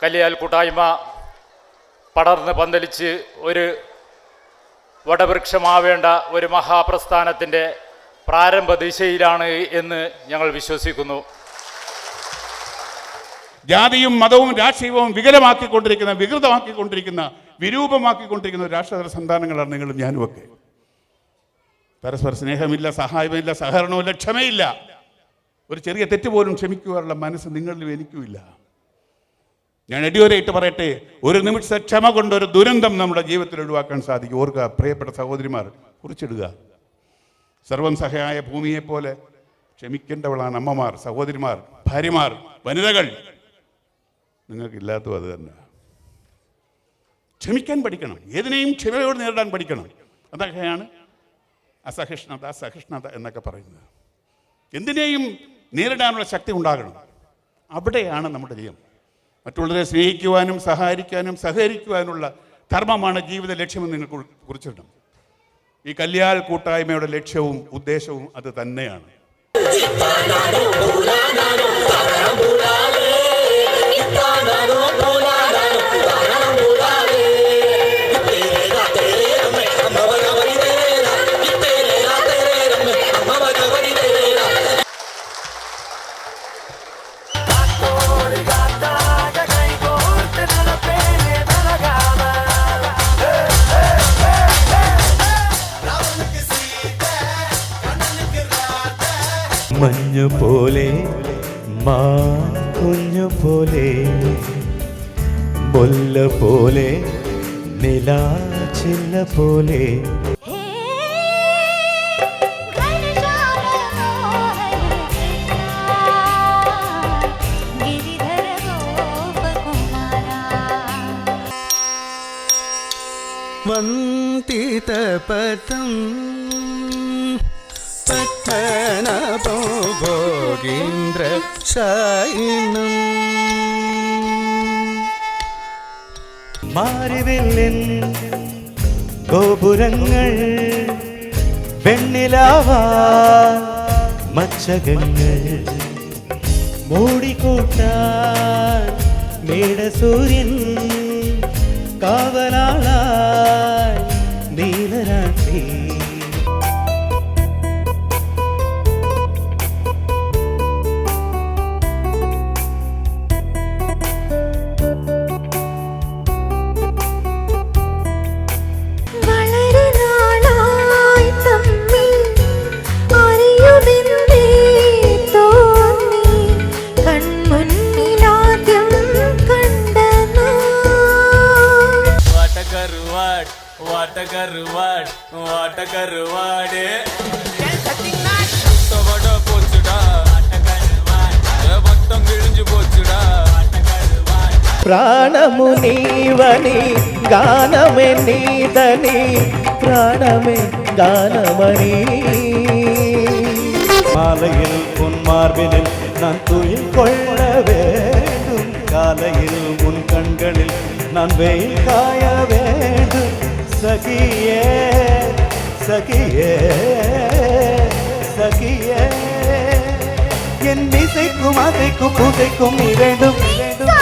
കല്യാൽ കൂട്ടായ്മ പടർന്ന് പന്തലിച്ച് ഒരു വടവൃക്ഷമാവേണ്ട ഒരു മഹാപ്രസ്ഥാനത്തിൻ്റെ പ്രാരംഭ ദിശയിലാണ് എന്ന് ഞങ്ങൾ വിശ്വസിക്കുന്നു. ജാതിയും മതവും രാഷ്ട്രീയവും വികൃതമാക്കിക്കൊണ്ടിരിക്കുന്ന വിരൂപമാക്കിക്കൊണ്ടിരിക്കുന്ന രാഷ്ട്രീയ സന്താനങ്ങളാണ് നിങ്ങളും ഞാനുമൊക്കെ. പരസ്പര സ്നേഹമില്ല, സഹായമില്ല, സഹകരണമില്ല, ക്ഷമയില്ല. ഒരു ചെറിയ തെറ്റ് പോലും ക്ഷമിക്കുവാനുള്ള മനസ്സ് നിങ്ങളിലും എനിക്കുമില്ല. ഞാൻ അടിയോരയിട്ട് പറയട്ടെ, ഒരു നിമിഷ ക്ഷമ കൊണ്ട് ഒരു ദുരന്തം നമ്മുടെ ജീവിതത്തിൽ ഒഴിവാക്കാൻ സാധിക്കും. ഓർക്കുക പ്രിയപ്പെട്ട സഹോദരിമാർ, കുറിച്ചിടുക. സർവം സഹായ ഭൂമിയെപ്പോലെ ക്ഷമിക്കേണ്ടവളാണ് അമ്മമാർ, സഹോദരിമാർ, ഭാര്യമാർ, വനിതകൾ. നിങ്ങൾക്കില്ലാത്തതും അത് തന്നെ. ക്ഷമിക്കാൻ പഠിക്കണം, ഏതിനെയും ക്ഷമയോട് നേരിടാൻ പഠിക്കണം. അതൊക്കെയാണ് സഹിഷ്ണുത എന്നൊക്കെ പറയുന്നത്. എന്തിനേയും നേരിടാനുള്ള ശക്തി ഉണ്ടാകണം. അവിടെയാണ് നമ്മുടെ ജയം. മറ്റുള്ളവരെ സ്നേഹിക്കുവാനും സഹായിക്കാനും സഹകരിക്കുവാനുള്ള ധർമ്മമാണ് ജീവിത ലക്ഷ്യമെന്ന് നിങ്ങൾ കുറിച്ചിടണം. ഈ കല്യാൽ കൂട്ടായ്മയുടെ ലക്ഷ്യവും ഉദ്ദേശവും അത് തന്നെയാണ്. മഞ്ഞു പോലെ കുഞ്ഞു പോലെ മുല്ല പോലെ നിലാച്ചില്ല പോലെ വന്തിത പദം ഭോഗീന്ദ്ര ശൈനം മാരിവില്ലിൻ ഗോപുരങ്ങൾ വെണ്ണിലാവാ മച്ചകങ്ങൾ മൂടിക്കൂട്ടാൻ മേടസൂര്യൻ കാവലാളായി നീലരാത്രി ప్రాణము నీవని గానమే నీదని ప్రాణమే గానమణి மாலையில் உன் மார்பினில் நான் துயில் கொள்ள வேண்டும் காலையில் உன் கண்களில் நான் வெயில் காய வேண்டும் சகியே சகியே சகியே என் இசைக்கும் அசைக்கும் பூசைக்கும் நீ வேண்டும் வேண்டும்